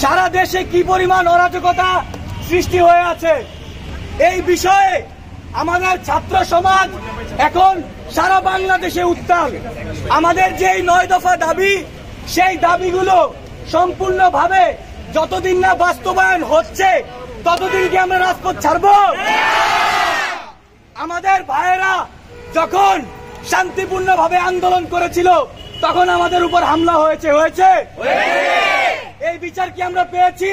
সারা দেশে কি পরিমাণ অরাজকতা সৃষ্টি হয়ে আছে এই বিষয়ে আমাদের ছাত্র সমাজ এখন সারা বাংলাদেশে উত্তাল। আমাদের যেই 9 দফা দাবি, সেই দাবিগুলো সম্পূর্ণভাবে যতদিন না বাস্তবায়ন হচ্ছে ততদিন কি আমরা রাজপথ ছাড়ব? আমাদের ভাইয়েরা যখন শান্তিপূর্ণভাবে আন্দোলন করেছিল তখন আমাদের উপর হামলা হয়েছে। এই বিচার কি আমরা পেয়েছি?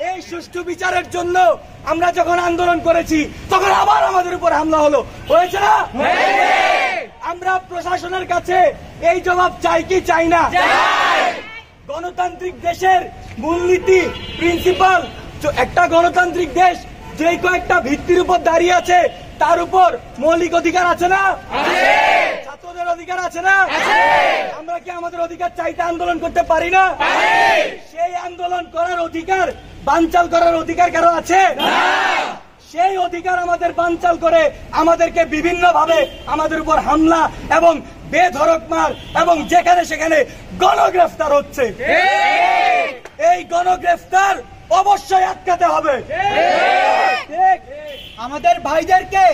এই সুষ্ঠু বিচারের জন্য আমরা যখন আন্দোলন করেছি তখন আবার আমাদের উপর হামলা হয়েছে না? আমরা প্রশাসনের কাছে এই জবাব চাই কি চাই না? গণতান্ত্রিক দেশের মূলনীতি, প্রিন্সিপাল, একটা গণতান্ত্রিক দেশ যে কয়েকটা ভিত্তির উপর দাঁড়িয়ে আছে তার উপর মৌলিক অধিকার আছে না? ছাত্রদের অধিকার আছে না? আমরা কি আমাদের অধিকার চাইতে আন্দোলন করতে পারি না? সেই আন্দোলন করার অধিকার বানচাল করার অধিকার কারো আছে? সেই অধিকার আমাদের বানচাল করে আমাদেরকে বিভিন্ন ভাবে আমাদের উপর হামলা এবং বেধড়ক মার এবং যেখানে সেখানে গণগ্রেফতার হচ্ছে। এই গণগ্রেফতার অবশ্যই আটকাতে হবে। আমাদের ভাইদেরকে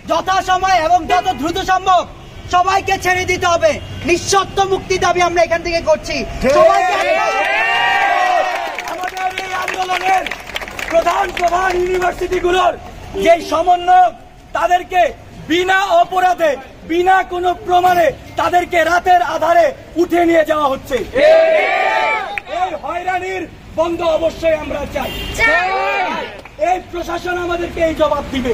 যথাসময় এবং যত দ্রুত সম্ভব সবাইকে ছেড়ে দিতে হবে। নিঃশর্ত মুক্তি দাবি আমরা এখান থেকে করছি। আমাদের এই আন্দোলনের প্রধান ইউনিভার্সিটিগুলোর যে সমন্বয়ক, তাদেরকে বিনা অপরাধে বিনা কোনো প্রমাণে তাদেরকে রাতের আধারে উঠে নিয়ে যাওয়া হচ্ছে। এই হয়রানির বন্ধ অবশ্যই আমরা চাই। এই প্রশাসন আমাদেরকে এই জবাব দিবে।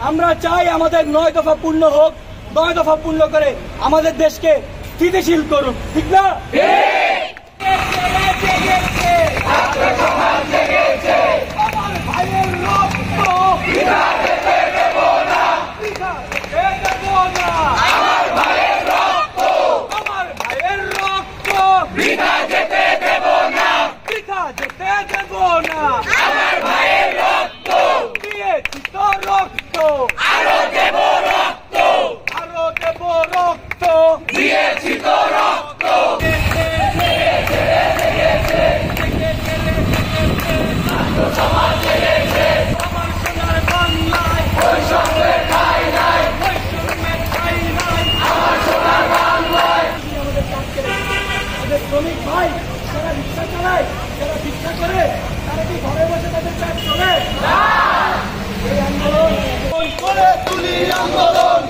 আমরা চাই আমাদের 9 দফা পূর্ণ হোক। 9 দফা পূর্ণ করে আমাদের দেশকে স্থিতিশীল করুন, ঠিক না? শ্রমিক ভাই যারা রিক্সা চালায়, যারা ভিক্ষা করে, তারা কি ঘরে বসে তাদের কাজ চলে? এই আন্দোলন করে তুলি আন্দোলন,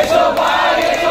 এসো ভাই।